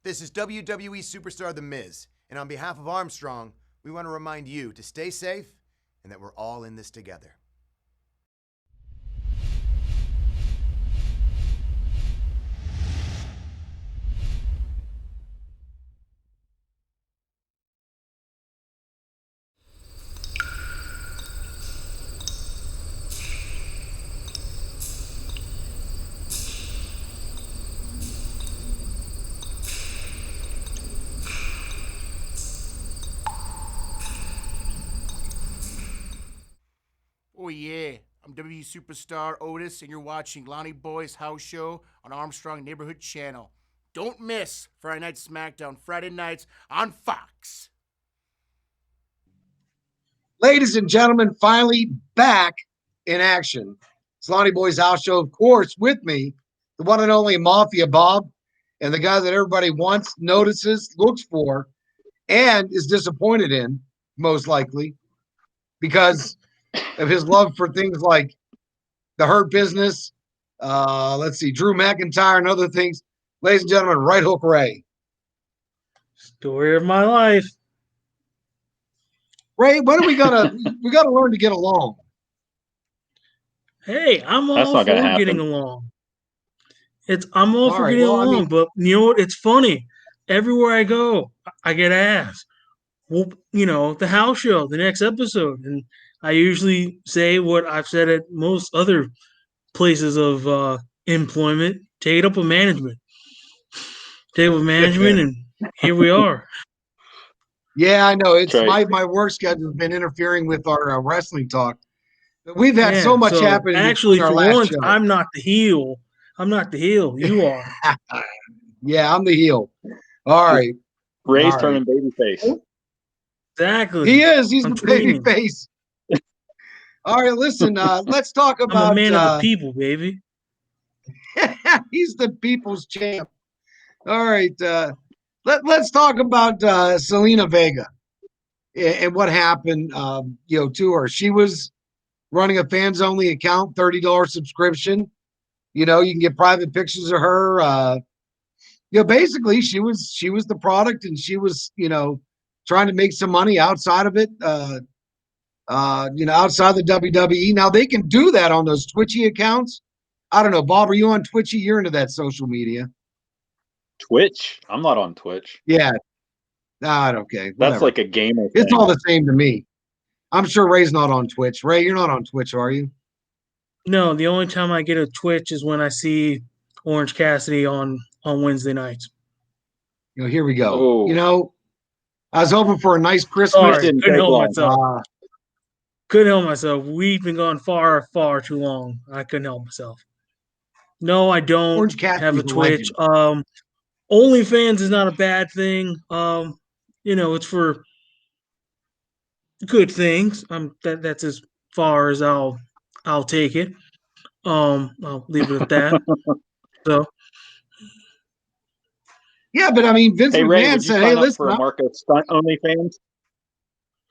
This is WWE superstar The Miz, and on behalf of Armstrong, we want to remind you to stay safe and that we're all in this together. Oh yeah, I'm W Superstar Otis, and you're watching Lonny Boy's house show on Armstrong Neighborhood Channel. Don't miss Friday Night SmackDown, Friday nights on Fox. Ladies and gentlemen, finally back in action. It's Lonny Boy's house show, of course, with me, the one and only Mafia Bob, and the guy that everybody wants, notices, looks for, and is disappointed in, most likely, because of his love for things like the Hurt Business, Drew McIntyre and other things. Ladies and gentlemen, Right Hook Ray. Story of my life. Ray, when are we gotta learn to get along? Hey, I'm all for getting along. I'm all for getting along, but you know what? It's funny. Everywhere I go, I get asked, well, the house show, the next episode. And I usually say what I've said at most other places of employment. Take it up with management. Take it with management, and here we are. Yeah, I know. It's my work schedule has been interfering with our wrestling talk. We've had so much happening. Actually, for once, show. I'm not the heel. I'm not the heel. You are. Yeah, I'm the heel. All right. Ray's turning babyface. Exactly. He is. He's the babyface. All right, listen. Let's talk about. I'm a man of the people, baby. He's the people's champ. All right. Let's talk about Zelina Vega and what happened. To her. She was running a fans only account, $30 subscription. You can get private pictures of her. Basically she was the product, and she was, trying to make some money outside of it. Outside the WWE. Now they can do that on those Twitchy accounts. I don't know, Bob, are you on Twitchy? You're into that social media. Twitch? I'm not on Twitch. Yeah. Okay. Whatever. That's like a gamer It's thing. all the same to me. I'm sure Ray's not on Twitch. Ray, you're not on Twitch, are you? No, the only time I get a Twitch is when I see Orange Cassidy on Wednesday nights. Here we go. Oh. I was hoping for a nice Christmas. Sorry, couldn't help myself. Couldn't help myself. We've been gone far, far too long. I couldn't help myself. No, I don't have a Twitch. OnlyFans is not a bad thing. It's for good things. That's as far as I'll take it. I'll leave it at that. So. Yeah, but I mean, Vince McMahon said, "Hey, listen, for a Marco Stunt OnlyFans."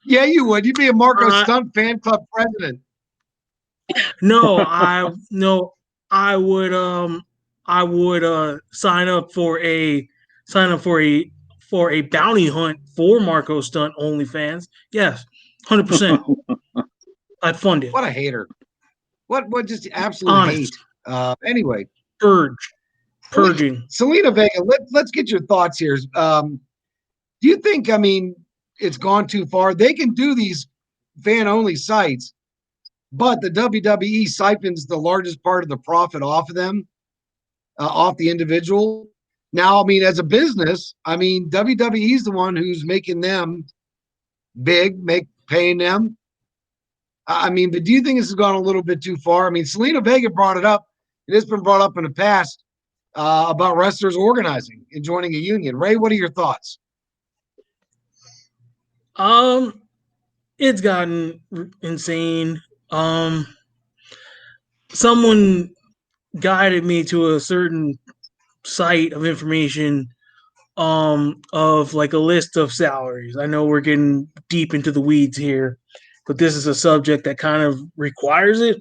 Yeah, you would. You'd be a Marco Stunt fan club president. No, I would sign up for a bounty hunt for Marco Stunt OnlyFans. Yes, 100%. I'd fund it. What a hater! What just absolute hate. Anyway, purging. Zelina Vega. Let's get your thoughts here. Do you think? I mean, it's gone too far. They can do these fan only sites, but the WWE siphons the largest part of the profit off of them, off the individual. Now, I mean, as a business, I mean, WWE is the one who's making them big, paying them. I mean, but do you think this has gone a little bit too far? I mean, Zelina Vega brought it up. It has been brought up in the past about wrestlers organizing and joining a union. Ray, what are your thoughts? It's gotten insane. Someone guided me to a certain site of information of like a list of salaries. I know we're getting deep into the weeds here, but this is a subject that kind of requires it.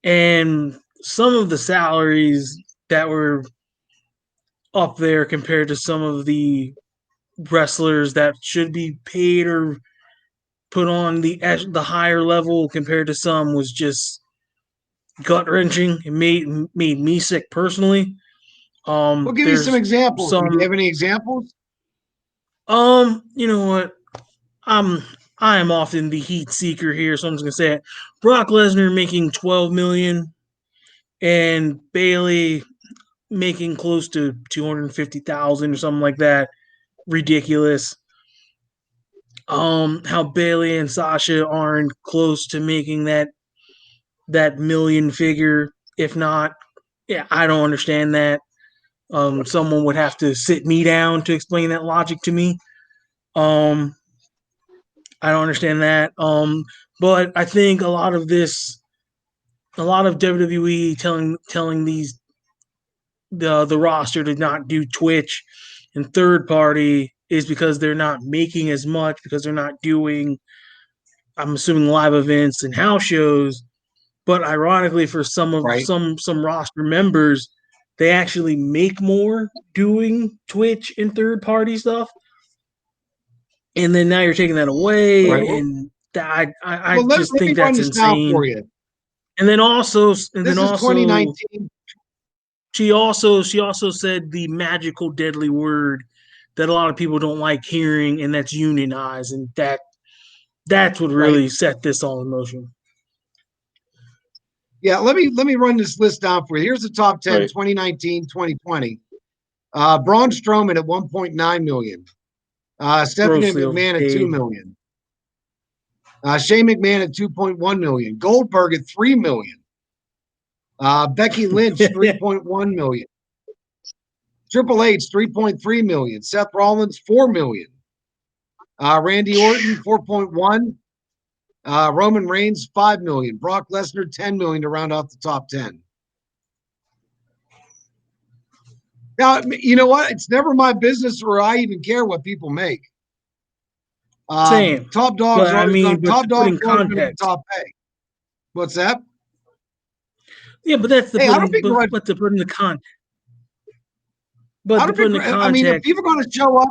And some of the salaries that were up there compared to some of the wrestlers that should be paid or put on the higher level compared to some was just gut wrenching. It made me sick personally. Well, give me some There's examples. Do you some have any examples? you know what? I am often the heat seeker here, so I'm just gonna say it. Brock Lesnar making 12 million and Bailey making close to 250,000 or something like that. Ridiculous. How Bailey and Sasha aren't close to making that million figure, if not. Yeah, I don't understand that. Someone would have to sit me down to explain that logic to me. Um, I don't understand that. But I think a lot of WWE telling the roster to not do Twitch and third party is because they're not making as much because they're not doing, I'm assuming, live events and house shows. But ironically, for Right. some roster members, they actually make more doing Twitch and third party stuff. And then now you're taking that away, Right. and I Well, just let me think run that's this down insane. for you. And then also, This is 2019. she also said the magical deadly word that a lot of people don't like hearing, and that's unionize, and that's what Right. really set this all in motion. Yeah, let me run this list down for you. Here's the top 10, Right. 2019, 2020. Braun Strowman at 1.9 million. Stephanie Grossly McMahon at 2 overpaid. million. Shane McMahon at 2.1 million. Goldberg at 3 million. Becky Lynch 3.1 million. Triple H 3.3 million. Seth Rollins 4 million. Randy Orton 4.1. Roman Reigns 5 million. Brock Lesnar 10 million to round out the top 10. Now, you know what? It's never my business or I even care what people make. Same. Top dogs But are I always mean, going. but Top to put dogs in are always going to be context. top pay. What's that? Yeah, but that's the Hey, I don't think. but to put in the context. I But to don't put in think. the I mean, if context, people are going to show up,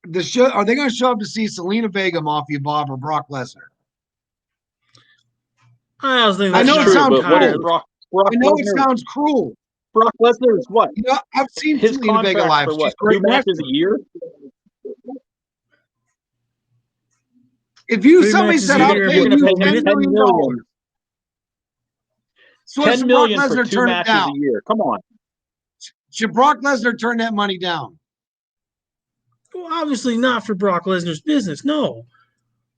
the show are they going to show up to see Selena Vega, Mafia Bob, or Brock Lesnar? I was thinking I That's know it true, sounds but what is cruel. Brock I know it Lesnar? sounds cruel. Brock Lesnar is what? You know, I've seen His Selena Vega contract live. for She's what? a great 2 matches wrestler. a year? If you 3 somebody matches said a I'll year, pay what, you 12 $10 minutes? million, so 10 should Brock million for Lesnar 2 turn it matches down? a year. Come on. Should Brock Lesnar turn that money down? Well, obviously not for Brock Lesnar's business. No.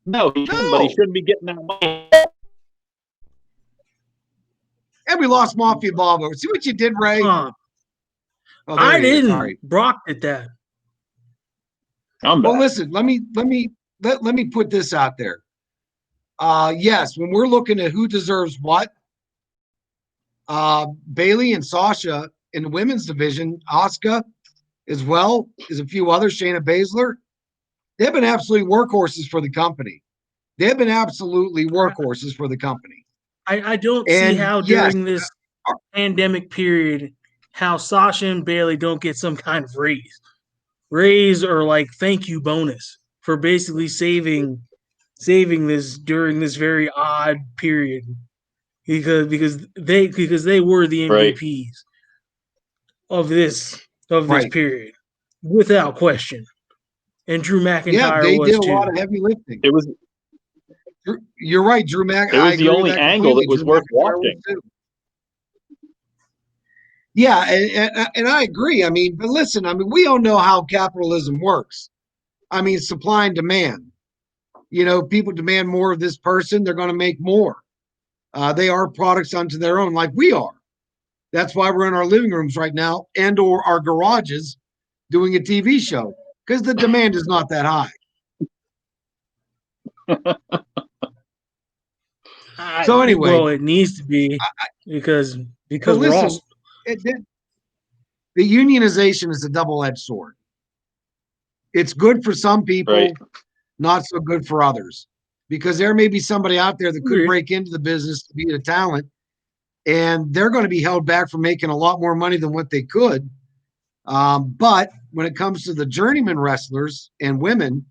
No, he shouldn't, but he No. shouldn't be getting that money. And we lost Mafia Bob. See what you did, Ray? Oh, Oh, there I he is. didn't. Sorry. Brock did that. I'm Well, back. listen. Let me put this out there. Yes, when we're looking at who deserves what, Bailey and Sasha in the women's division, Asuka as well as a few others, Shayna Baszler, they've been absolutely workhorses for the company. They've been absolutely workhorses for the company. I don't see And how yes, during this pandemic period how Sasha and Bailey don't get some kind of raise or like thank you bonus for basically saving this during this very odd period because they were the Right. MVPs of this right. period without question, and Drew Yeah, McIntyre they did was a lot too. of heavy lifting. It was You're right, Drew Mac. it I was the agree with only that angle that completely. was Drew worth McIntyre was watching. too. Yeah, and I agree. I mean, but listen, I mean, we all know how capitalism works. I mean, supply and demand. You know, people demand more of this person, they're going to make more. They are products unto their own, like we are. That's why we're in our living rooms right now and or our garages doing a TV show because the demand is not that high. So anyway, Well, it needs to be because but we're all listen, the unionization is a double-edged sword. It's good for some people, Right. not so good for others, because there may be somebody out there that could Agreed. break into the business to be a talent, and they're going to be held back from making a lot more money than what they could But when it comes to the journeyman wrestlers and women,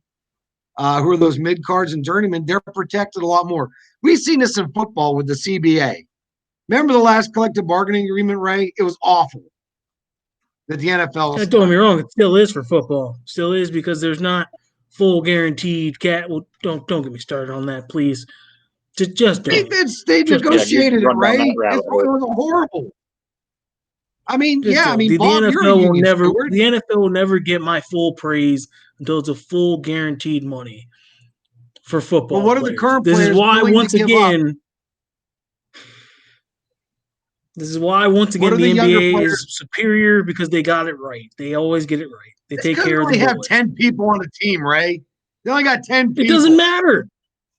who are those mid cards and journeymen, they're protected a lot more. We've seen this in football with the CBA. Remember the last collective bargaining agreement, Ray? It was awful that the NFL. Don't get me wrong, it still is for football. Still is, because there's not full guaranteed cat. Well, don't get me started on that, please. Just don't. They negotiated it, Ray. It was horrible. I mean, The Bob, the NFL will never get my full praise until it's a full guaranteed money for football. Well, what players. Are the current this players is why willing once to give again. Up? This is why once again the NBA is superior, because they got it right. They always get it right. They take care of the boys. They only have 10 people on the team, Ray. They only got 10 people. It doesn't matter.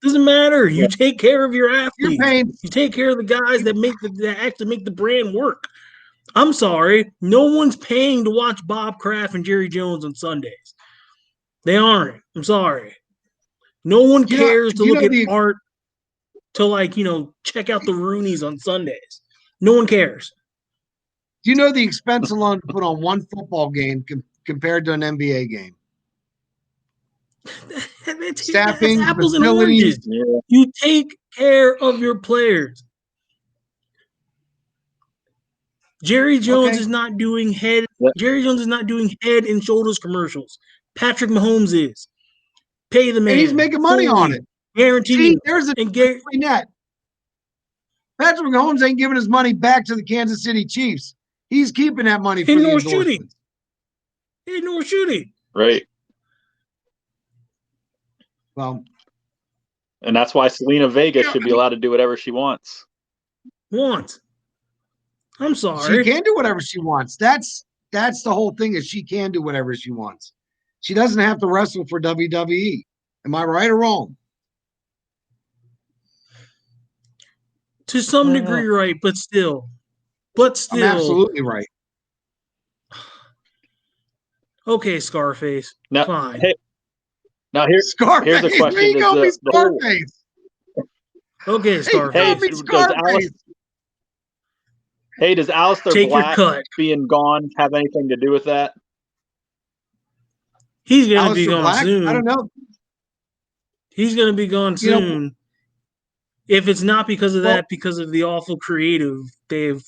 It doesn't matter. You take care of your athletes. You take care of the guys that actually make the brand work. I'm sorry. No one's paying to watch Bob Kraft and Jerry Jones on Sundays. They aren't. I'm sorry. No one cares to look at art to check out the Roonies on Sundays. No one cares. Do you know the expense alone to put on one football game compared to an NBA game? Staffing, that's apples facilities. And oranges. Yeah. You take care of your players. Jerry Jones is not doing head. Yep. Jerry Jones is not doing head and shoulders commercials. Patrick Mahomes is. Pay the man. And he's making money on it. Guaranteed. See, there's a net. Patrick Mahomes ain't giving his money back to the Kansas City Chiefs. He's keeping that money for the endorsements. Nor shooting. Right. Well, and that's why Selena Vega should be allowed to do whatever she wants. I'm sorry. She can do whatever she wants. That's the whole thing, is she can do whatever she wants. She doesn't have to wrestle for WWE. Am I right or wrong? To some degree, right, but still. I'm absolutely right. Okay, Scarface. Now, fine. Hey, now here's a question. There you go, Scarface. Okay, Scarface. Does Aleister Black being gone have anything to do with that? He's going to be gone soon. I don't know. He's going to be gone soon. If it's not because of that, because of the awful creative they've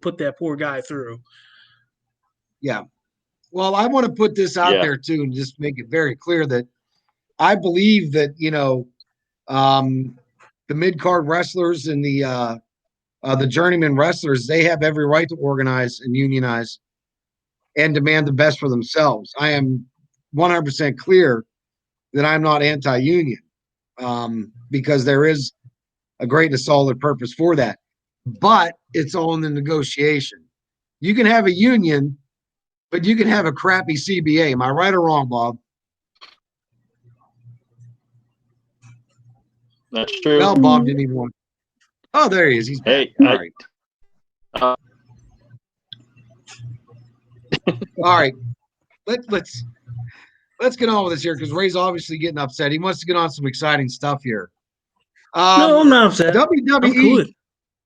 put that poor guy through. Yeah. Well, I want to put this out there too, and just make it very clear that I believe that the mid-card wrestlers and the journeyman wrestlers, they have every right to organize and unionize and demand the best for themselves. I am 100% clear that I'm not anti-union, because there is a great and solid purpose for that. But it's all in the negotiation. You can have a union, but you can have a crappy CBA. Am I right or wrong, Bob? That's true. Well, Bob didn't even want. Oh, there he is. He's back. All right. All right. Let's get on with this here, because Ray's obviously getting upset. He wants to get on some exciting stuff here. No, I'm not upset. WWE.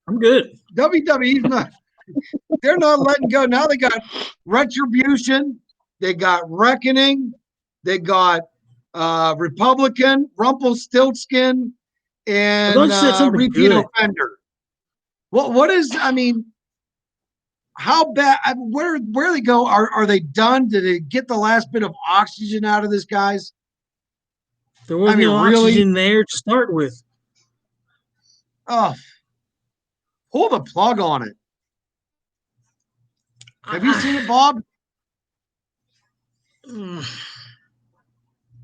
I'm good. WWE's not. They're not letting go. Now they got Retribution. They got Reckoning. They got Republican, Rumpelstiltskin, and Repeat Offender. What is? I mean, how bad? Where they go? Are they done? Did they get the last bit of oxygen out of this, guys? There was no oxygen there to start with. Oh, pull the plug on it. Have you seen it, Bob?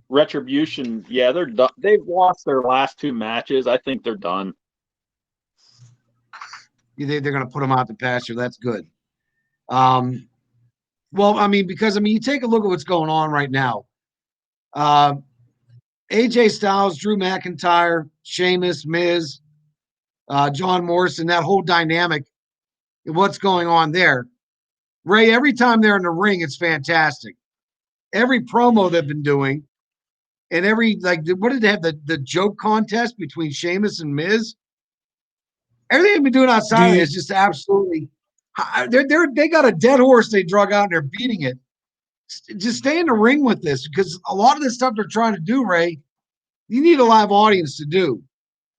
Retribution, yeah, they're done. They've lost their last 2 matches. I think they're done. You think they're going to put them out to pasture? That's good. Well, because you take a look at what's going on right now. AJ Styles, Drew McIntyre, Sheamus, Miz, John Morrison, that whole dynamic, what's going on there. Ray, every time they're in the ring, it's fantastic. Every promo they've been doing, and what did they have, the joke contest between Sheamus and Miz? Everything they've been doing outside of it is just absolutely They got a dead horse they drug out and they're beating it. Just stay in the ring with this because a lot of this stuff they're trying to do, Ray, you need a live audience to do.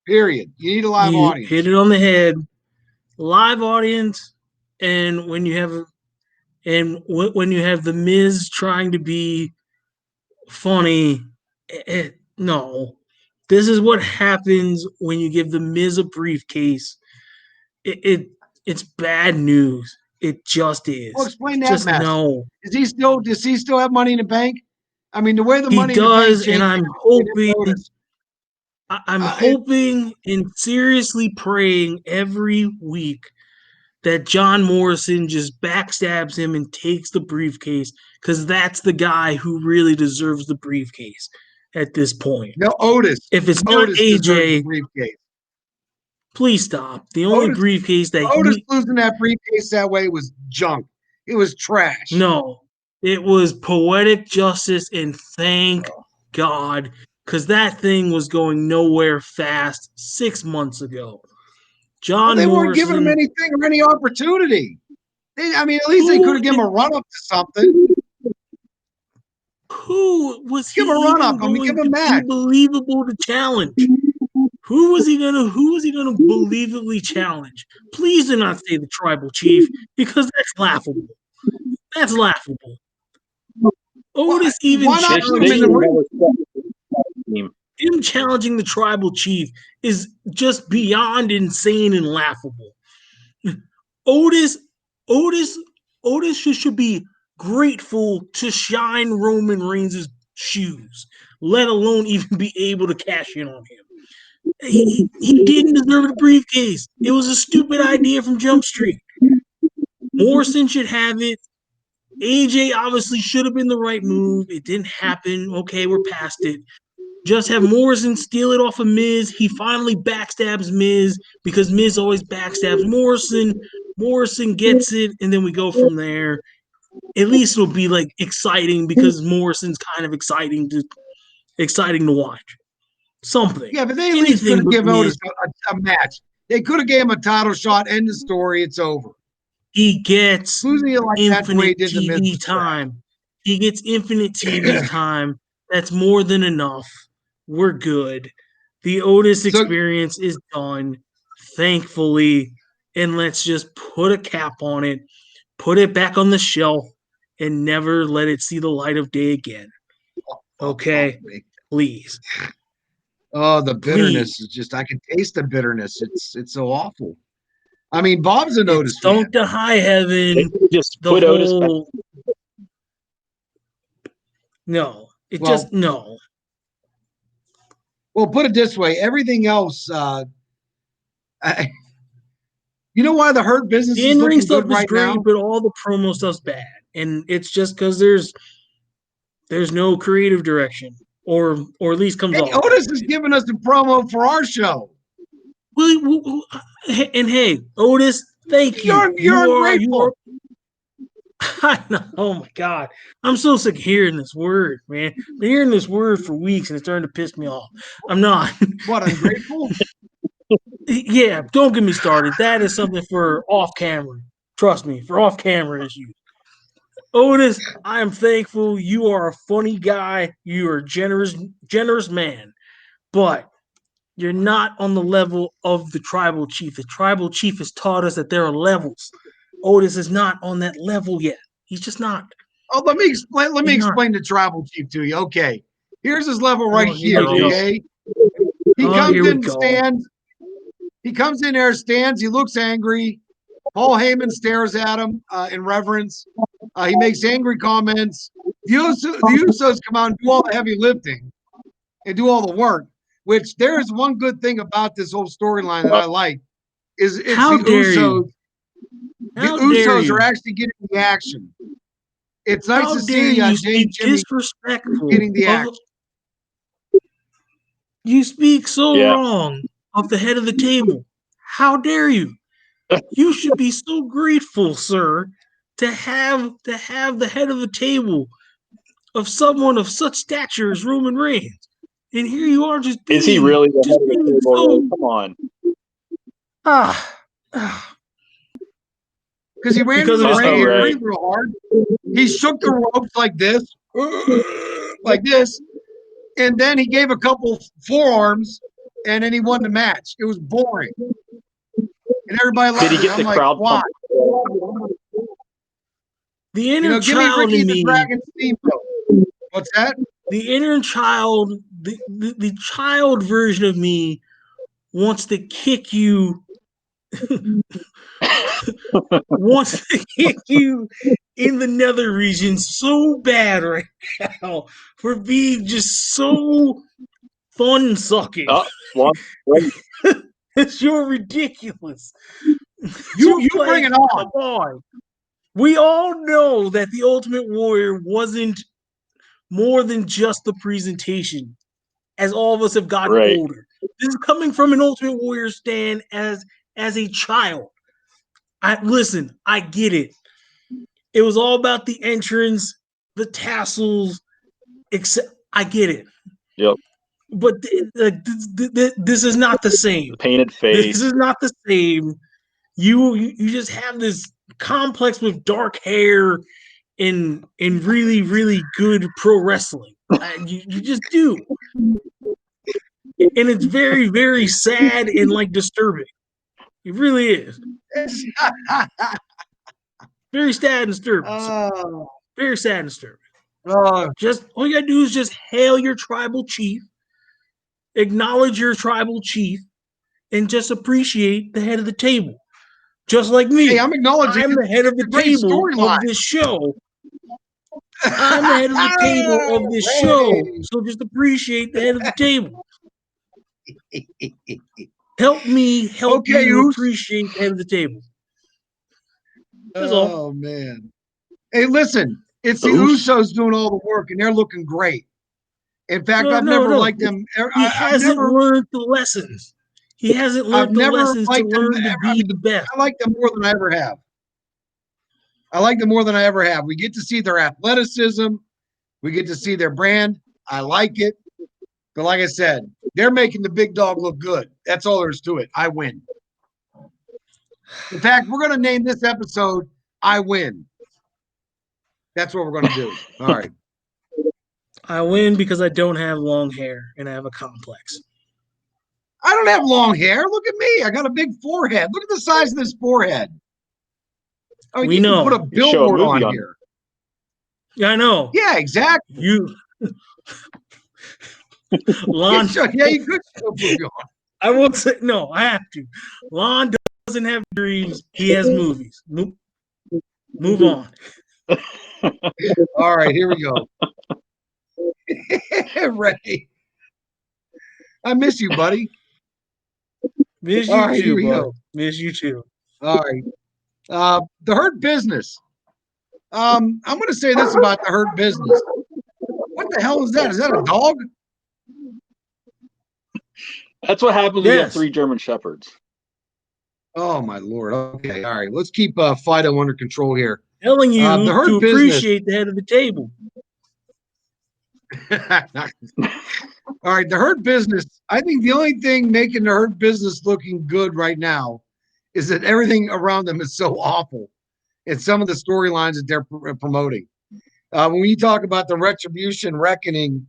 Period. You need a live You audience. hit it on the head. Live audience, and when you have the Miz trying to be funny, no. This is what happens when you give the Miz a briefcase. It's bad news. It just is. Well, explain that, just Master. no. Does he still have money in the bank? I mean, the way the He money in the bank does, changed, and I'm hoping and seriously praying every week that John Morrison just backstabs him and takes the briefcase because that's the guy who really deserves the briefcase at this point. No, Otis. If it's Otis not deserves the AJ, briefcase. please stop. The only briefcase that Otis losing that briefcase that way was junk. It was trash. No, it was poetic justice, and thank God, because that thing was going nowhere fast 6 months ago. John they Morrison, weren't giving him anything or any opportunity. At least they could have given him a run up to something. Who was give he him a run even up? going Give to him be believable to challenge? Who was he gonna believably challenge? Please do not say the tribal chief because that's laughable. That's laughable. Otis even why not put him in the ring? Him challenging the tribal chief is just beyond insane and laughable. Otis should be grateful to shine Roman Reigns' shoes, let alone even be able to cash in on him. He didn't deserve the briefcase. It was a stupid idea from Jump Street. Morrison should have it. AJ obviously should have been the right move. It didn't happen. Okay, we're past it. Just have Morrison steal it off of Miz. He finally backstabs Miz because Miz always backstabs Morrison. Morrison gets it, and then we go from there. At least it'll be like exciting because Morrison's kind of exciting to watch. Something. Yeah, but they at least could have given Otis a match. They could have gave him a title shot, end the story, it's over. He gets infinite TV time. He gets infinite TV time. That's more than enough. We're good. The Otis experience is done, thankfully, and let's just put a cap on it, put it back on the shelf, and never let it see the light of day again. Okay? Please. Oh, the bitterness is just, I can taste the bitterness. It's so awful. I mean, Bob's an Otis fan. Don't to high heaven. Just put Otis back. No. No. Well, put it this way. Everything else, you know why the Hurt business is looking good right now? But all the promo stuff's bad. And it's just because there's no creative direction. Or at least comes off. Otis is giving us the promo for our show. Well, and hey, Otis, thank you. You're ungrateful. I know. Oh my God, I'm so sick of hearing this word, man. Been hearing this word for weeks, and it's starting to piss me off. I'm not. What, ungrateful? Yeah, don't get me started. That is something for off camera. Trust me, for off camera issues. Otis, I am thankful. You are a funny guy. You are a generous man, but you're not on the level of the tribal chief. The tribal chief has taught us that there are levels. Otis is not on that level yet. He's just not. Oh, let me explain the tribal chief to you. Okay. Here's his level right here. Okay. He comes in stands. He comes in there, stands. He looks angry. Paul Heyman stares at him in reverence. He makes angry comments. The Usos come out and do all the heavy lifting and do all the work. Which there is one good thing about this whole storyline that I like is it's the Usos. The Usos are actually getting the action. It's nice to see Jay and Jimmy getting the action. You speak so wrong of the head of the table. How dare you? You should be so grateful, sir, to have the head of the table of someone of such stature as Roman Reigns. And here you are just being... Is he really the head of the table? Come on. because he ran Because into of the his ring hair. real hard. He shook the ropes like this, like this, and then he gave a couple forearms, and then he won the match. It was boring, and everybody Did loved he it. get I'm the like, crowd why? pumped? the inner Give me child Ricky in the me. Dragon Steamboat. What's that? The inner child, the child version of me wants to kick you, wants to kick you in the nether region so bad right now for being just so fun sucking. Oh, one. You're ridiculous. You bring Like, it on. come on. We all know that the Ultimate Warrior wasn't more than just the presentation as all of us have gotten Right. older. This is coming from an Ultimate Warrior stand as a child. I get it. It was all about the entrance, the tassels, except I get it. Yep. But this is not the same. The painted face. This is not the same. You just have this complex with dark hair in really, really good pro wrestling. You just do. And it's very, very sad and like disturbing. It really is. Very sad and disturbing. Very sad and disturbing. Just all you gotta do is just hail your tribal chief, acknowledge your tribal chief, and just appreciate the head of the table. Just like me. Hey, I'm acknowledging I'm the head of the great table storyline. of this show. I'm the head of the table of this show. So just appreciate the head of the table. Help me help you appreciate the head of the table. That's all. Oh man. Hey, listen, it's the Usos doing all the work and they're looking great. In fact, I've never liked them. He hasn't learned the lessons. He hasn't learned the lessons to learn to be the best. I like them more than I ever have. I like them more than I ever have. We get to see their athleticism. We get to see their brand. I like it. But like I said, they're making the big dog look good. That's all there is to it. I win. In fact, we're going to name this episode I Win. That's what we're going to do. All right. I win because I don't have long hair and I have a complex. I don't have long hair. Look at me. I got a big forehead. Look at the size of this forehead. Oh, we you know. can put a billboard on here. Yeah, I know. Yeah, exactly. You. Lon. Yeah, you could show a movie on. I won't say no. I have to. Lon doesn't have dreams. He has movies. Move on. All right, here we go. Ray, I miss you, buddy. Miss you too, bro. Miss you too. All right. The Hurt Business. I'm going to say this about the Hurt Business. What the hell is that? Is that a dog? That's what happens when you have 3 German Shepherds. Oh, my Lord. Okay. All right. Let's keep Fido under control here. Telling you the Hurt to Business. appreciate the head of the table. All right. The Hurt Business. I think the only thing making the Hurt Business looking good right now is that everything around them is so awful. And some of the storylines that they're promoting. When you talk about the Retribution Reckoning,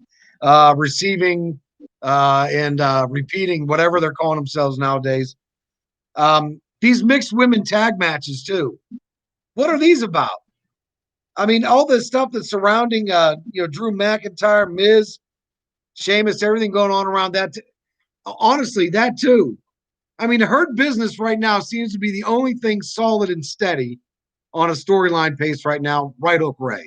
receiving and repeating whatever they're calling themselves nowadays. These mixed women tag matches too. What are these about? I mean, all the stuff that's surrounding Drew McIntyre, Miz, Sheamus, everything going on around that. Honestly, that too. I mean, the Hurt Business right now seems to be the only thing solid and steady on a storyline pace right now. Right hook Ray.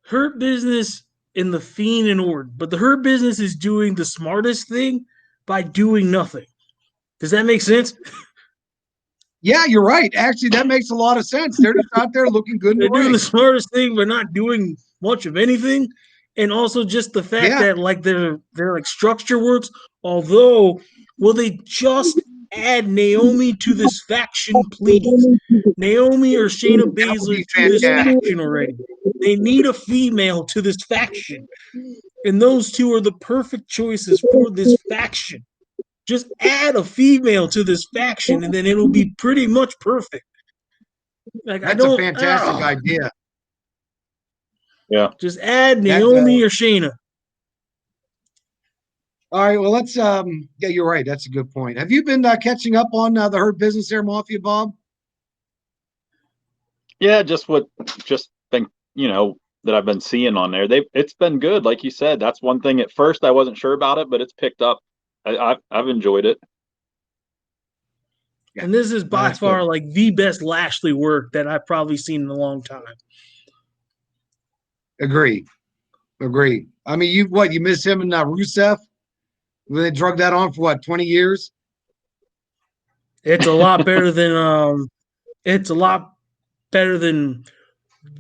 Hurt Business in the Fiend and Orton, but the Hurt Business is doing the smartest thing by doing nothing. Does that make sense? Yeah, you're right. Actually, that makes a lot of sense. They're just out there looking good. They're doing the smartest thing by not doing much of anything, and also just the fact that like their like structure works. Although, will they just add Naomi to this faction, please? Naomi or Shayna Baszler to this faction already. They need a female to this faction, and those two are the perfect choices for this faction. Just add a female to this faction, and then it'll be pretty much perfect. Like That's a fantastic idea. Yeah. Just add Naomi or Shayna. All right, well, let's yeah, you're right. That's a good point. Have you been catching up on the Hurt Business there, Mafia Bob? Yeah, just been, that I've been seeing on there. It's been good, like you said. That's one thing. At first, I wasn't sure about it, but it's picked up. I've enjoyed it. Yeah, and this is by far like the best Lashley work that I've probably seen in a long time. Agree. I mean, you miss him and Rusev? They drug that on for 20 years? It's a lot better than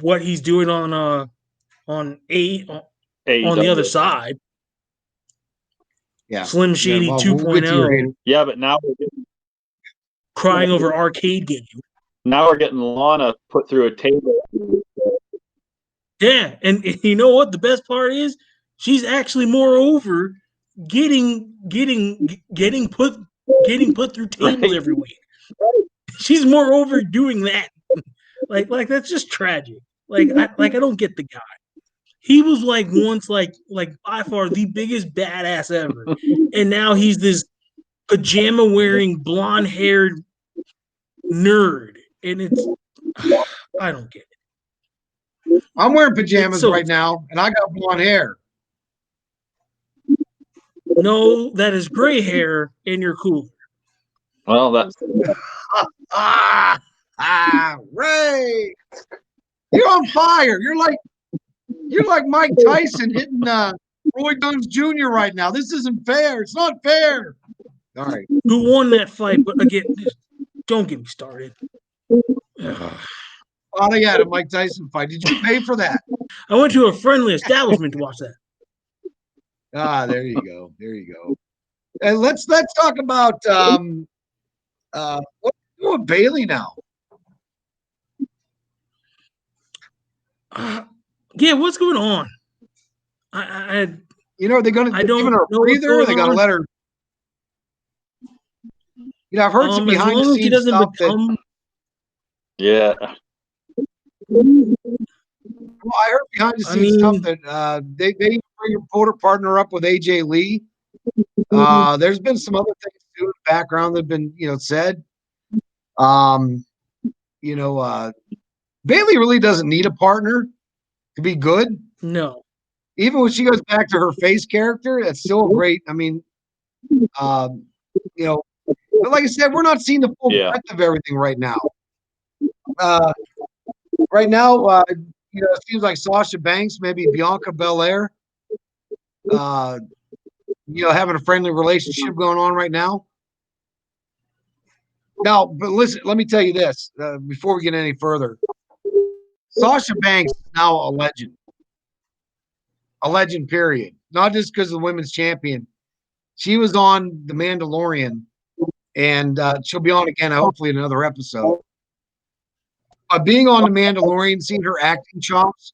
what he's doing on the other side. Yeah. Slim Shady 2.0. Yeah, but now we're getting crying over arcade game. Now we're getting Lana put through a table. Yeah, and you know what the best part is? She's actually more over getting put through tables every week. She's more over doing that. like that's just tragic. I don't get the guy. He was once by far the biggest badass ever, and now he's this pajama wearing blonde haired nerd, and it's I don't get it. I'm wearing pajamas right now, and I got blonde hair. No, that is gray hair, and you're cool. Well, that's Ray, you're on fire. You're like Mike Tyson hitting Roy Jones Jr. right now. This isn't fair. It's not fair. All right. Who won that fight? But again, don't get me started. Oh, they had a Mike Tyson fight. Did you pay for that? I went to a friendly establishment to watch that. Ah, there you go. And let's talk about what's doing Bailey now. Yeah, what's going on? Are they going to give her a breather? They got to let her. I've heard some behind the scenes stuff. Yeah. Well, I heard behind the scenes stuff that they bring your reporter partner up with AJ Lee. There's been some other things too in the background that have been said. Bailey really doesn't need a partner to be good. No. Even when she goes back to her face character, it's still great. I mean, but like I said, we're not seeing the full breadth of everything right now. It seems like Sasha Banks, maybe Bianca Belair, having a friendly relationship going on right now. Now, but listen, let me tell you this before we get any further. Sasha Banks is now a legend. A legend, period. Not just because of the women's champion. She was on The Mandalorian, and she'll be on again, hopefully, in another episode. Being on The Mandalorian, seeing her acting chops,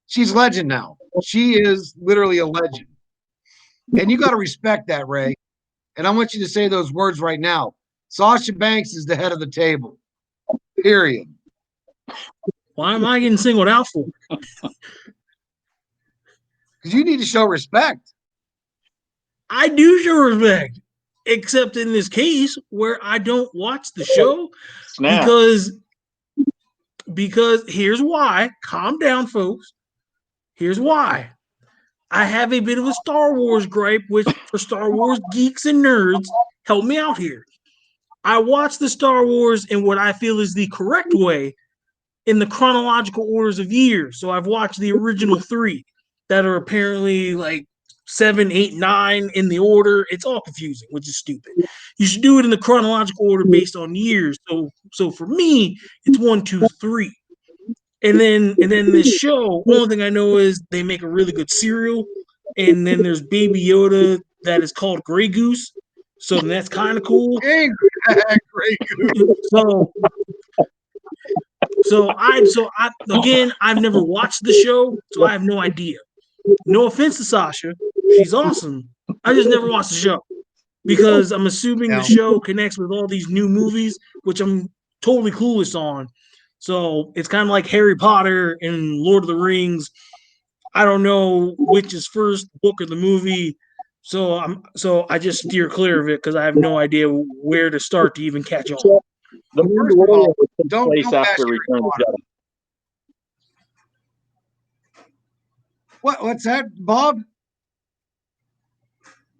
she's legend now. She is literally a legend. And you got to respect that, Ray. And I want you to say those words right now. Sasha Banks is the head of the table. Period. Why am I getting singled out for? Because you need to show respect. I do show respect. Except in this case where I don't watch the show. Snap. Because here's why. Calm down, folks. Here's why. I have a bit of a Star Wars gripe, which for Star Wars geeks and nerds, help me out here. I watch the Star Wars in what I feel is the correct way in the chronological orders of years. So I've watched the original 3 that are apparently 7, 8, 9 in the order. It's all confusing, which is stupid. You should do it in the chronological order based on years. So for me, it's 1, 2, 3. And then this show, only thing I know is they make a really good cereal. And then there's Baby Yoda that is called Grey Goose. So that's kind of cool. Hey, Grey Goose. So I've never watched the show, so I have no idea. No offense to Sasha, she's awesome. I just never watched the show. because I'm assuming Yeah. the show connects with all these new movies, which I'm totally clueless on. So it's kind of like Harry Potter and Lord of the Rings. I don't know which is first, book or the movie. So I just steer clear of it because I have no idea where to start to even catch on. The First of all, Mandalorian would take don't place bash after Harry Return of the Potter. Jedi. What's that, Bob?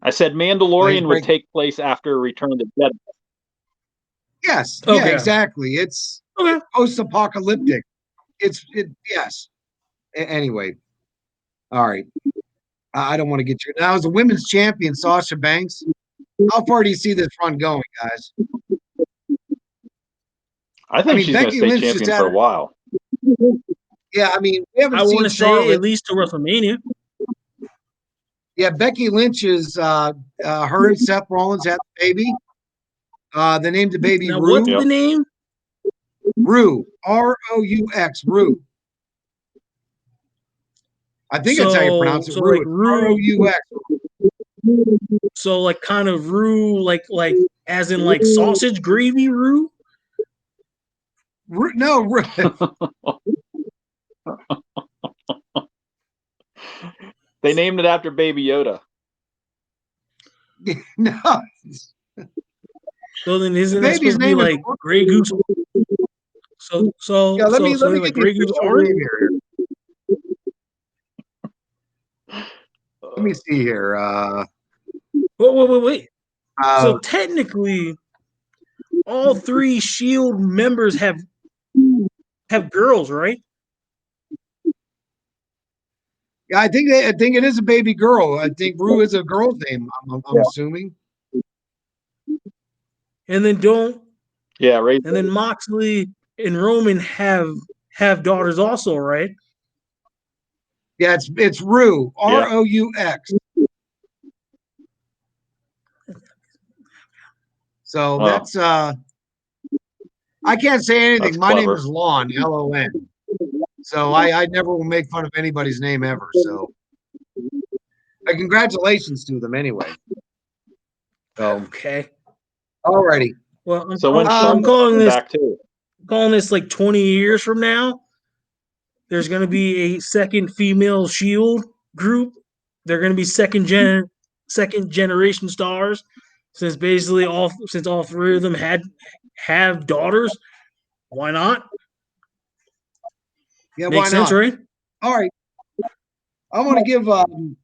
I said Mandalorian would take place after Return of the Jedi. Yes. Okay. Yeah, exactly. It's Okay. post-apocalyptic. Yes. Anyway. All right. I don't want to get you. Now, as a women's champion, Sasha Banks, how far do you see this run going, guys? I think she's going to Becky stay Lynch just champion had for a while. Yeah, we haven't I seen want to say Charlotte. at least to WrestleMania. Yeah, Becky Lynch is her and Seth Rollins had the baby. They named the baby Now, Rue. what's the name? Rue. Roux. Rue. I think that's how you pronounce it. So Rue. like Rue. Roux. So like kind of roux, like as in like sausage gravy roux. No, Rue. They named it after Baby Yoda. No. So then isn't The that supposed baby's to be name is like Grey Goose? So Yeah, let me like get Grey you Goose the orange. name here. Let me see here. Wait. So technically, all 3 Shield members have girls, right? Yeah, I think it is a baby girl. I think Rue is a girl's name. I'm assuming. And then right. And then Moxley and Roman have daughters also, right? Yeah, it's Rue. Roux. So that's I can't say anything. That's My name clever. is Lon, Lon. So I never will make fun of anybody's name ever. So congratulations to them anyway. So Okay. alrighty. Well, So when I'm calling this back too. like 20 years from now. There's going to be a second female Shield group. They're going to be second generation stars, since basically all 3 of them have daughters. Why not? Yeah, Makes why sense, not? right? All right. I want to give one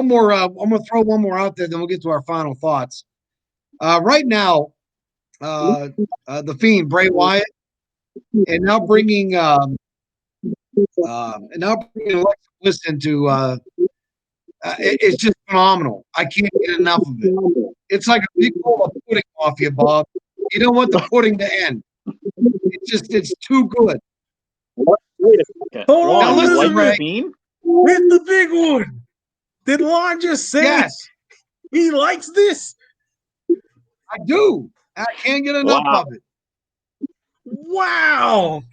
more. I'm going to throw one more out there, then we'll get to our final thoughts. Right now, the Fiend Bray Wyatt, and now bringing Alexa Bliss into. It's just phenomenal. I can't get enough of it. It's like a big bowl of pudding Mafia, Bob. You don't want the pudding to end. It's too good. Wait a second. Hold on, Lon, you listen, like Ray. the Fiend? It's the big one. Did Lon just say Yes, he likes this? I do. I can't get enough Wow. of it. Wow.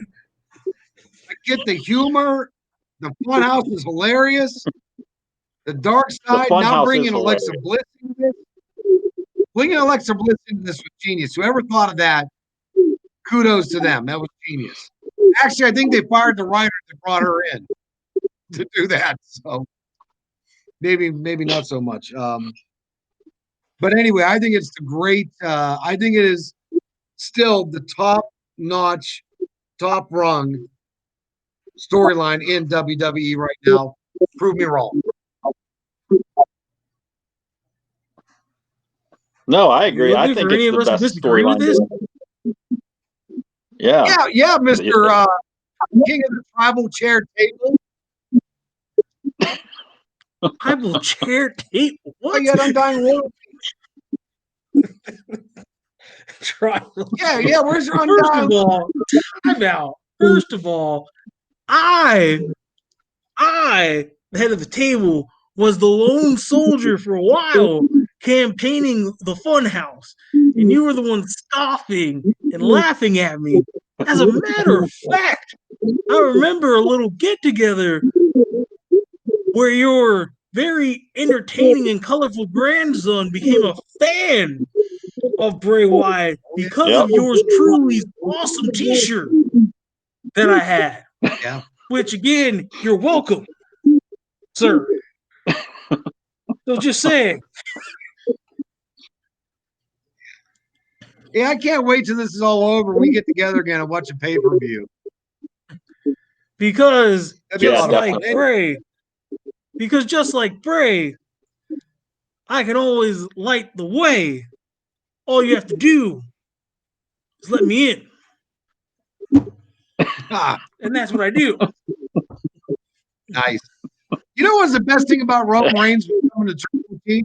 I get the humor. The Funhouse is hilarious. The dark side. Now Funhouse bringing is Alexa Bliss into this. Bringing Alexa Bliss into this was genius. Whoever thought of that, kudos to them. That was genius. Actually, I think they fired the writer that brought her in to do that. So maybe not so much. But anyway, I think it's the great. I think it is still the top-notch, top-rung storyline in WWE right now. Prove me wrong. No, I agree. I think it's the best storyline. Yeah. Yeah, Mr. King of the Tribal Chair Table. Tribal chair tape. What? Yet undying royalty. Tribal. Yeah. Where's your First undying? of all, time out. First of all, I, the head of the table, was the lone soldier for a while campaigning the Funhouse, and you were the one scoffing and laughing at me. As a matter of fact, I remember a little get together where your very entertaining and colorful grandson became a fan of Bray Wyatt because of yours truly's awesome t-shirt that I had. Yeah. Which, again, you're welcome, sir. So just saying. Yeah, I can't wait till this is all over and we get together again and watch a pay-per-view. Because just like fun. Bray, I can always light the way. All you have to do is let me in. And that's what I do. Nice. You know what's the best thing about Roman Reigns coming to Triple T?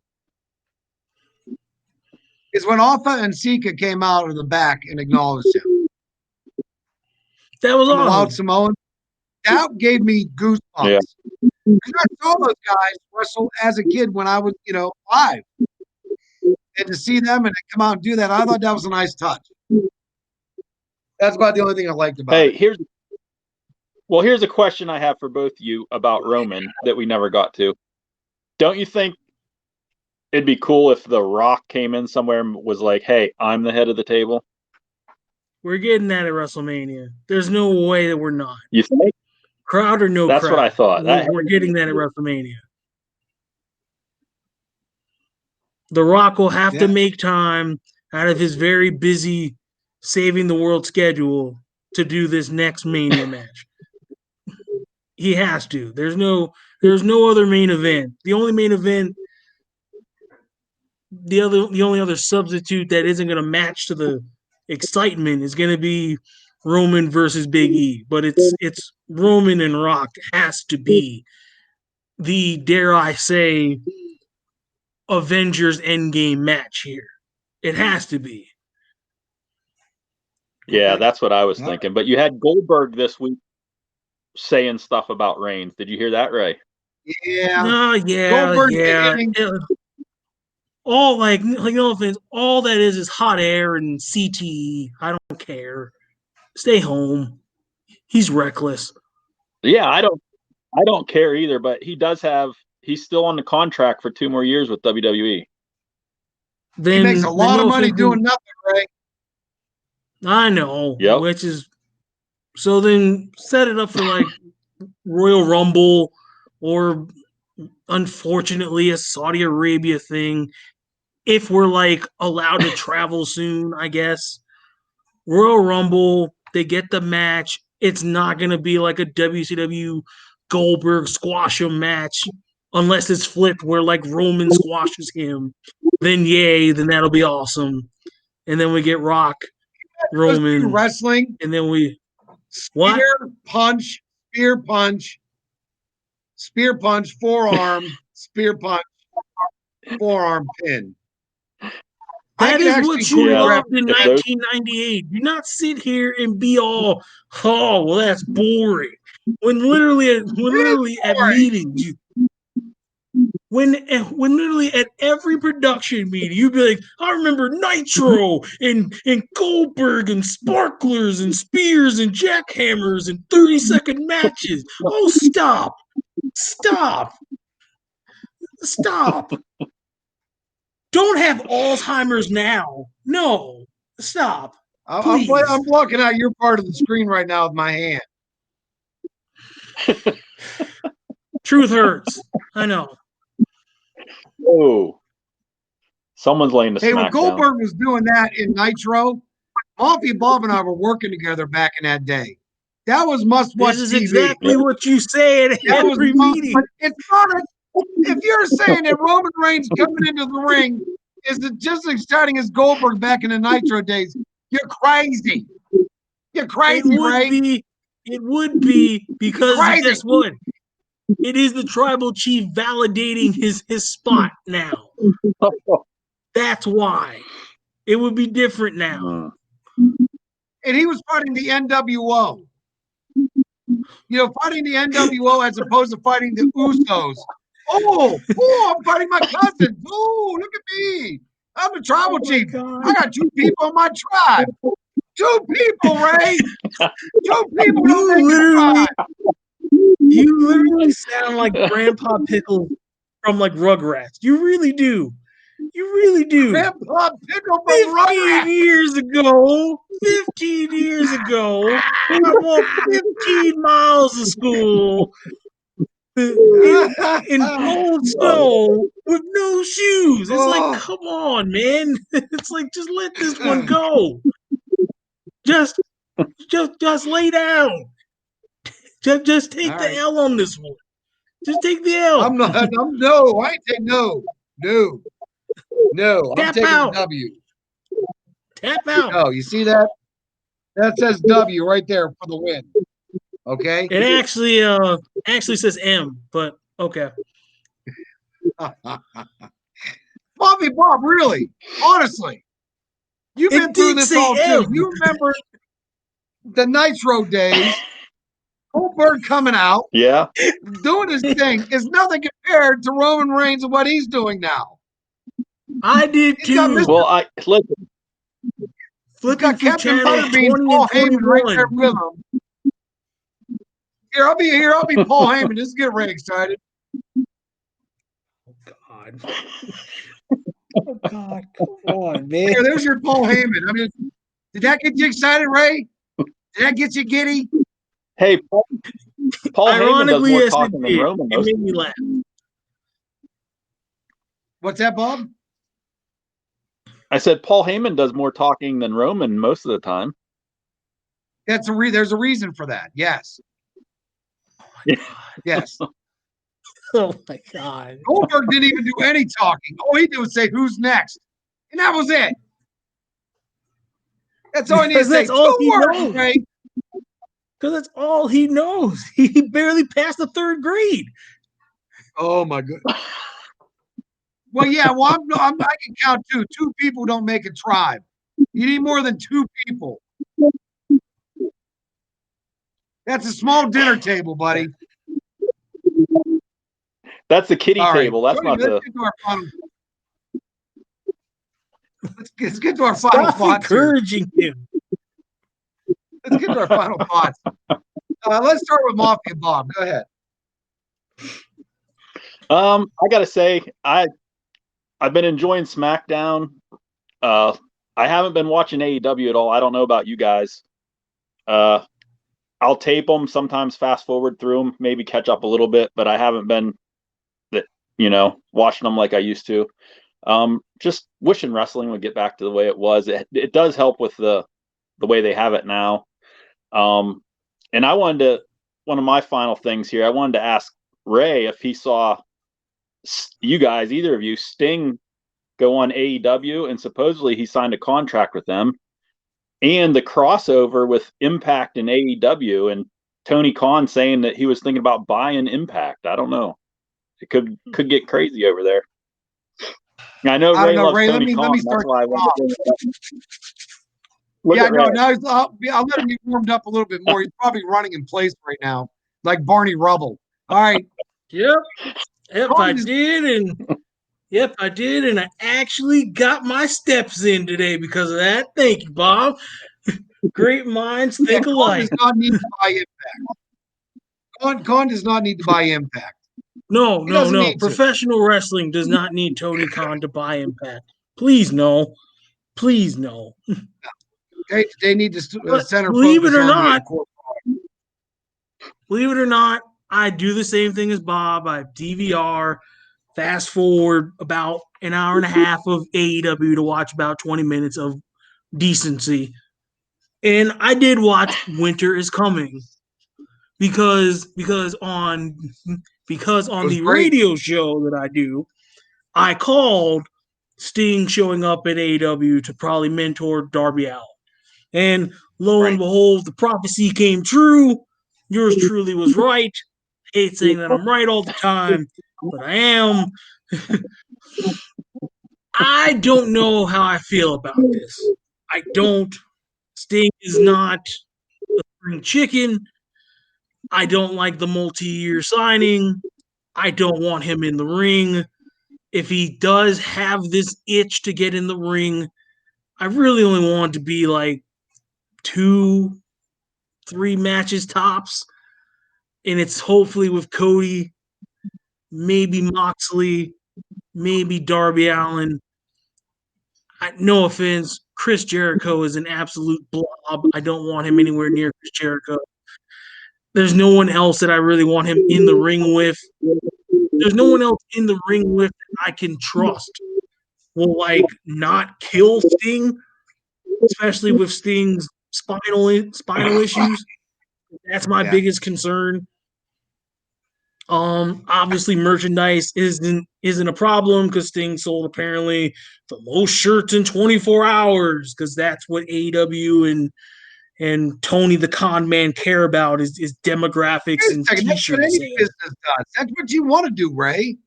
Is when Alpha and Sika came out of the back and acknowledged him. That was awesome. Wild awesome. Samoan. That gave me goosebumps. Yeah. Because I saw those guys wrestle as a kid when I was, 5. And to see them and come out and do that, I thought that was a nice touch. That's about the only thing I liked about it. Here's a question I have for both of you about Roman that we never got to. Don't you think it'd be cool if The Rock came in somewhere and was like, hey, I'm the head of the table? We're getting that at WrestleMania. There's no way that we're not. You think? Crowd or no That's crowd. what I thought. We're getting that at WrestleMania. The Rock will have to make time out of his very busy saving the world schedule to do this next Mania match. He has to. There's no other main event. The only main event, the only other substitute that isn't going to match to the excitement is going to be Roman versus Big E. But it's Roman and Rock has to be the, dare I say, Avengers Endgame match here. It has to be. Yeah, that's what I was thinking. But you had Goldberg this week saying stuff about Reigns. Did you hear that, Ray? Yeah. No, yeah, Goldberg yeah. All no offense, all that is hot air and CTE. I don't care. Stay home. He's reckless. Yeah, I don't care either, but he's still on the contract for 2 more years with WWE. He makes a lot of money doing nothing, Ray. I know. Yep. Which is so then set it up for like Royal Rumble or unfortunately a Saudi Arabia thing. If we're like allowed to travel soon, I guess. Royal Rumble, they get the match. It's not going to be like a WCW Goldberg squash him match unless it's flipped where like Roman squashes him. Then then that'll be awesome. And then we get Rock, Roman wrestling, and then we spear punch, forearm, spear punch, forearm pin. That is what you loved in 1998. Do not sit here and be all, oh, well, that's boring. When literally at meetings, when literally at every production meeting, you'd be like, I remember Nitro and Goldberg and sparklers and spears and jackhammers and 30-second matches. Oh, stop. Don't have Alzheimer's now. No, stop. I'm blocking out your part of the screen right now with my hand. Truth hurts. I know. Oh, someone's laying the smack when Goldberg down. was doing that in Nitro, Mafia Bob and I were working together back in that day. That was must-watch TV. This is exactly what you say at every meeting. It's not if you're saying that Roman Reigns coming into the ring is just as exciting as Goldberg back in the Nitro days, you're crazy. You're crazy, Ray. It would be because guess what? It is the tribal chief validating his spot now. That's why. It would be different now. And he was fighting the NWO. Fighting the NWO as opposed to fighting the Usos. Oh, I'm fighting my cousin. Oh, look at me. I'm the tribal chief. I got 2 people in my tribe. 2 people, Ray. 2 people don't make a tribe. You literally sound like Grandpa Pickles from like Rugrats. You really do. You really do. Grandpa Pickle from 15 Rugrats. years ago, 15 years ago, I walked 15 miles to school in cold snow with no shoes. It's like, Oh. come on, man. It's like, just let this one go. Just lay down. Just take All the right. L on this one. Just take the L. I ain't taking no. I'm Tap taking out. the W. Tap out. No, you see that? That says W right there for the win. Okay. It actually says M, but okay. Bobby Bob, really? Honestly. You've been through this all too. You remember the Nitro days, Goldberg coming out, Yeah. doing his thing is nothing compared to Roman Reigns and what he's doing now. I did He's got too. Mr. Well, listen. He's Flipping got through Captain channels Butterbean, 20 Paul and Heyman right there 21. with him. I'll be Paul Heyman. Just get Ray excited. God. Oh God, come on, man. Here, there's your Paul Heyman. I mean, did that get you excited, Ray? Did that get you giddy? Hey, Paul Heyman does more yes, talking than Roman. It made me laugh. What's that, Bob? I said Paul Heyman does more talking than Roman most of the time. There's a reason for that. Yes. Yes. Oh my God. Goldberg didn't even do any talking. All he did was say, "Who's next?" And that was it. That's all he needed to say. That's all he Two words, knows. Ray. Because that's all he knows. He barely passed the 3rd grade. Oh my God. Well, yeah. Well, I can count two. 2 people don't make a tribe. You need more than 2 people. That's a small dinner table, buddy. That's the kiddie All right. table. That's not the. Let's get to our final Stop thoughts here. encouraging him. Let's get to our final thoughts. Let's start with Mafia Bob. Go ahead. I gotta say, I've been enjoying SmackDown. I haven't been watching AEW at all. I don't know about you guys. I'll tape them, sometimes fast forward through them, maybe catch up a little bit, but I haven't been, watching them like I used to. Just wishing wrestling would get back to the way it was. It does help with the way they have it now. And one of my final things here, I wanted to ask Ray if he saw you guys, either of you, Sting go on AEW, and supposedly he signed a contract with them, and the crossover with Impact and AEW, and Tony Khan saying that he was thinking about buying Impact. I don't know. It could get crazy over there. I know Ray loves Tony Khan. That's why I wanted to I'll let him be warmed up a little bit more. He's probably running in place right now, like Barney Rubble. All right. Yep, I did, and I actually got my steps in today because of that. Thank you, Bob. Great minds think alike. Khan does not need to buy Impact. Khan does not need to buy Impact. No. Professional wrestling does not need Tony Khan to buy Impact. Please, no. Please, no. They need to center believe focus it or on not. Believe it or not, I do the same thing as Bob. I DVR, fast forward about an hour and a half of AEW to watch about 20 minutes of decency. And I did watch Winter is Coming because on the radio show that I do, I called Sting showing up at AEW to probably mentor Darby Allin. And lo and behold, the prophecy came true. Yours truly was right. I hate saying that I'm right all the time, but I am. I don't know how I feel about this. I don't. Sting is not a spring chicken. I don't like the multi-year signing. I don't want him in the ring. If he does have this itch to get in the ring, I really only want it to be like 2-3 matches tops. And it's hopefully with Cody. maybe Moxley, maybe Darby Allin. No offense, Chris Jericho is an absolute blob. I don't want him anywhere near Chris Jericho. There's no one else that I really want him in the ring with. There's no one else in the ring with that I can trust will like not kill Sting, especially with Sting's spinal issues. That's my biggest concern. Obviously merchandise isn't a problem because Sting sold apparently the most shirts in 24 hours because that's what AEW and Tony the Con Man care about is demographics and That's t-shirt what any sales. business does. That's what you want to do, Ray.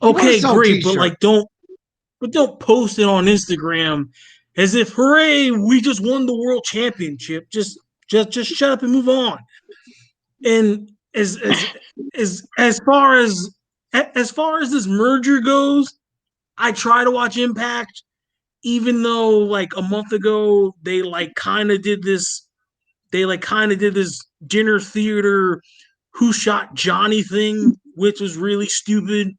Okay, great, but like don't post it on Instagram as if hooray, we just won the world championship. Just shut up and move on. And as far as this merger goes, I try to watch Impact, even though like a month ago they kind of did this dinner theater who shot Johnny thing, which was really stupid.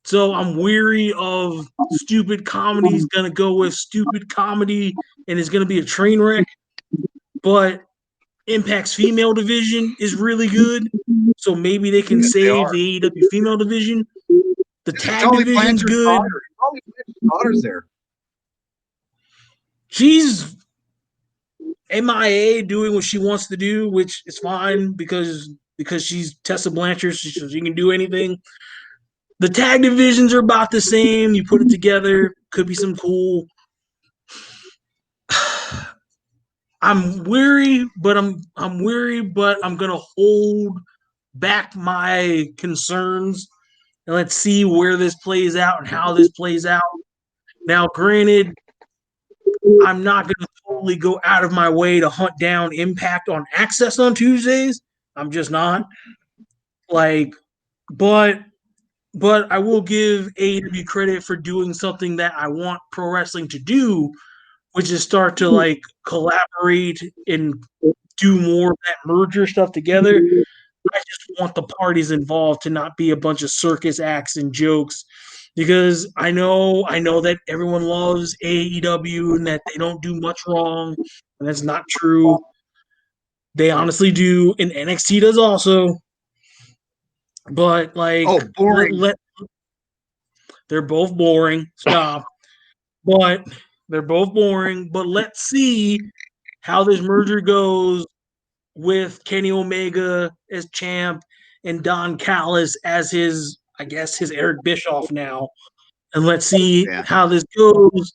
So I'm weary of stupid comedy's gonna go with stupid comedy and it's gonna be a train wreck. But Impact's female division is really good. So maybe they can save the AEW female division. The tag division's good. Daughter's there. She's MIA doing what she wants to do, which is fine because she's Tessa Blanchard, so she can do anything. The tag divisions are about the same. You put it together, could be some cool. I'm weary, but I'm gonna hold back my concerns and let's see where this plays out and how this plays out. Now, granted, I'm not gonna totally go out of my way to hunt down Impact on Access on Tuesdays. I'm just not. But I will give AEW credit for doing something that I want pro wrestling to do, which is start to like collaborate and do more of that merger stuff together. I just want the parties involved to not be a bunch of circus acts and jokes, because I know that everyone loves AEW and that they don't do much wrong, and that's not true. They honestly do, and NXT does also. But like, boring. They're both boring. Stop. But they're both boring. But let's see how this merger goes with Kenny Omega as champ and Don Callis as his Eric Bischoff now. And let's see how this goes.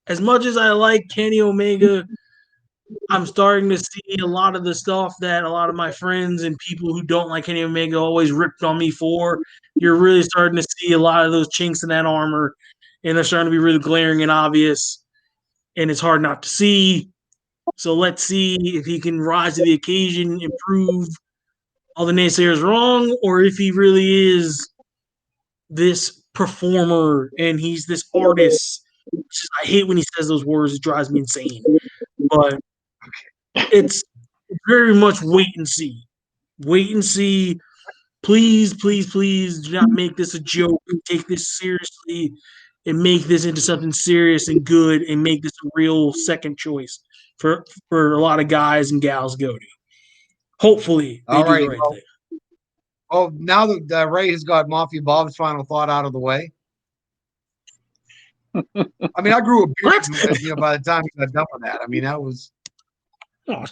As much as I like Kenny Omega, I'm starting to see a lot of the stuff that a lot of my friends and people who don't like Kenny Omega always ripped on me for. You're really starting to see a lot of those chinks in that armor, and they're starting to be really glaring and obvious, and it's hard not to see. So let's see if he can rise to the occasion and prove all the naysayers wrong, or if he really is this performer and he's this artist. I hate when he says those words. It drives me insane. But it's very much wait and see. Wait and see. Please, please, please do not make this a joke. Take this seriously and make this into something serious and good and make this a real second choice for a lot of guys and gals go to. Hopefully they do the right thing. Oh, now that Ray has got Mafia Bob's final thought out of the way. I mean, I grew a beard by the time he got done with that. I mean, that was. Oh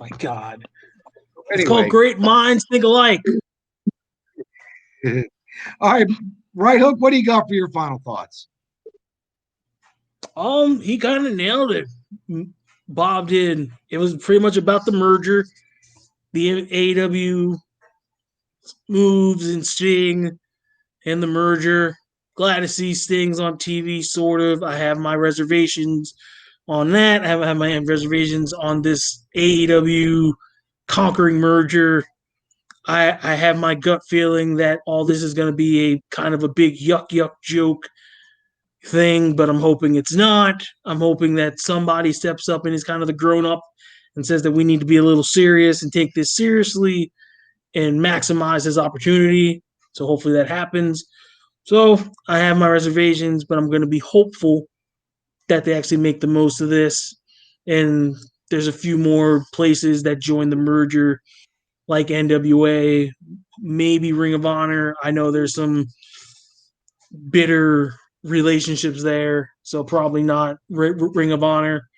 my God. Anyway. It's called Great Minds Think Alike. All right, Right Hook, what do you got for your final thoughts? He kind of nailed it. Bob did. It was pretty much about the merger, the AEW moves and Sting and the merger. Glad to see Sting's on TV, sort of. I have my reservations on that. I have my reservations on this AEW conquering merger. I have my gut feeling that all this is going to be a kind of a big yuck joke thing, but I'm hoping it's not. I'm hoping that somebody steps up and is kind of the grown up and says that we need to be a little serious and take this seriously. and maximize his opportunity. So hopefully that happens. So I have my reservations, but I'm going to be hopeful that they actually make the most of this. And there's a few more places that join the merger, like NWA, maybe Ring of Honor. I know there's some bitter relationships there, so probably not Ring of Honor.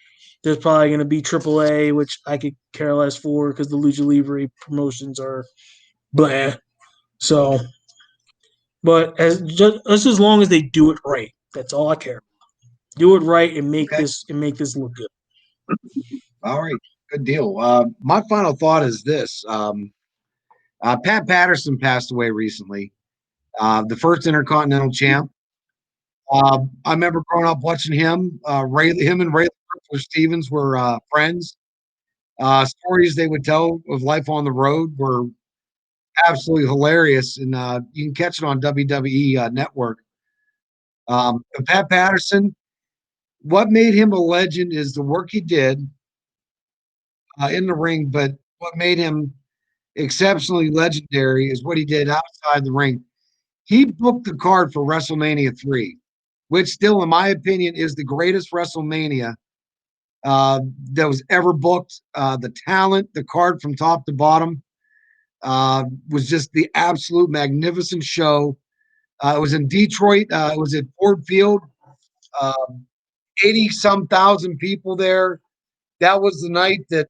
There's probably going to be AAA, which I could care less for because the Lucha Libre promotions are blah. So, but just as long as they do it right, that's all I care. Do it right and make this look good. All right, good deal. My final thought is this: Pat Patterson passed away recently, the first Intercontinental champ. I remember growing up watching him. Him and Ray Stevens were friends. Stories they would tell of life on the road were absolutely hilarious, and you can catch it on WWE Network. Pat Patterson, what made him a legend is the work he did in the ring, but what made him exceptionally legendary is what he did outside the ring. He booked the card for WrestleMania 3, which still, in my opinion, is the greatest WrestleMania that was ever booked. The talent, the card from top to bottom was just the absolute magnificent show. It was in Detroit. It was at Ford Field. 80-some thousand people there. That was the night that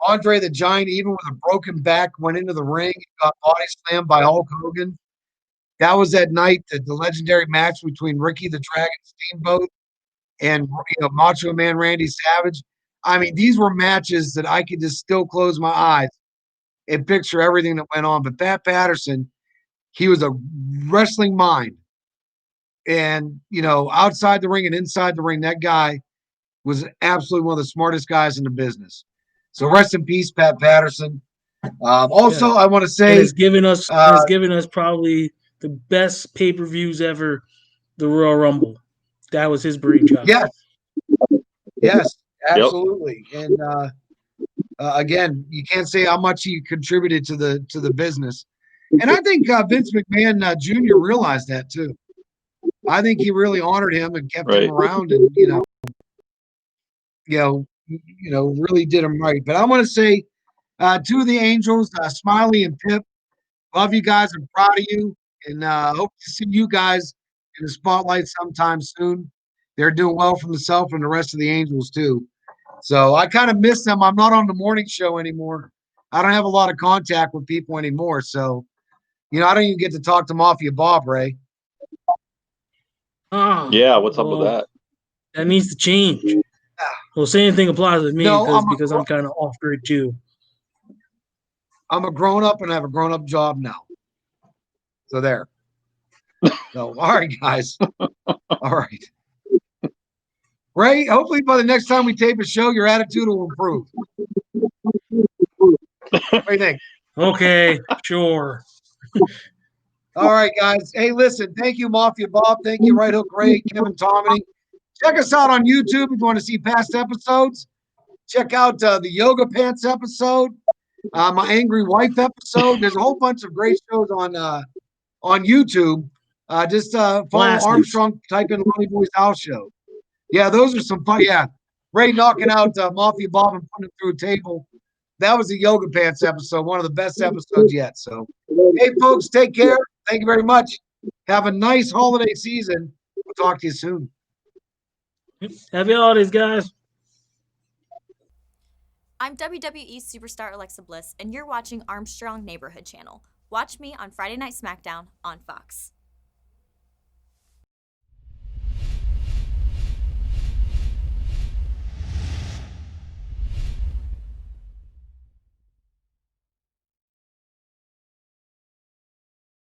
Andre the Giant, even with a broken back, went into the ring and got body slammed by Hulk Hogan. That was that night that the legendary match between Ricky the Dragon Steamboat and Macho Man Randy Savage. I mean, these were matches that I could just still close my eyes and picture everything that went on. But Pat Patterson, he was a wrestling mind. And, outside the ring and inside the ring, that guy was absolutely one of the smartest guys in the business. So rest in peace, Pat Patterson. Also, I want to say has given us probably the best pay-per-views ever, the Royal Rumble. That was his brainchild. Yes, absolutely. Yep. And again, you can't say how much he contributed to the business. And I think Vince McMahon Jr. realized that too. I think he really honored him and kept him around, and really did him right. But I want to say to the Angels, Smiley and Pip, love you guys. I'm proud of you, and hope to see you guys in the spotlight sometime soon. They're doing well for themselves and the rest of the Angels too. So I kind of miss them. I'm not on the morning show anymore. I don't have a lot of contact with people anymore. So, I don't even get to talk to Mafia Bob, Ray. Yeah, what's up with that? That needs to change. Well, same thing applies with me because I'm kind of off grid too. I'm a grown up and I have a grown up job now. So there. So, all right, guys. All right. Ray, hopefully by the next time we tape a show, your attitude will improve. What do you think? Okay, sure. All right, guys. Hey, listen, thank you, Mafia Bob. Thank you, Right Hook Ray, Kevin Tomini. Check us out on YouTube if you want to see past episodes. Check out the Yoga Pants episode, my Angry Wife episode. There's a whole bunch of great shows on YouTube. Just follow Armstrong, type in Lonny Boy's House Show. Yeah, those are some fun. Yeah, Ray knocking out Mafia Bob and putting him through a table. That was the Yoga Pants episode, one of the best episodes yet. So, hey, folks, take care. Thank you very much. Have a nice holiday season. We'll talk to you soon. Happy holidays, guys. I'm WWE superstar Alexa Bliss, and you're watching Armstrong Neighborhood Channel. Watch me on Friday Night SmackDown on Fox.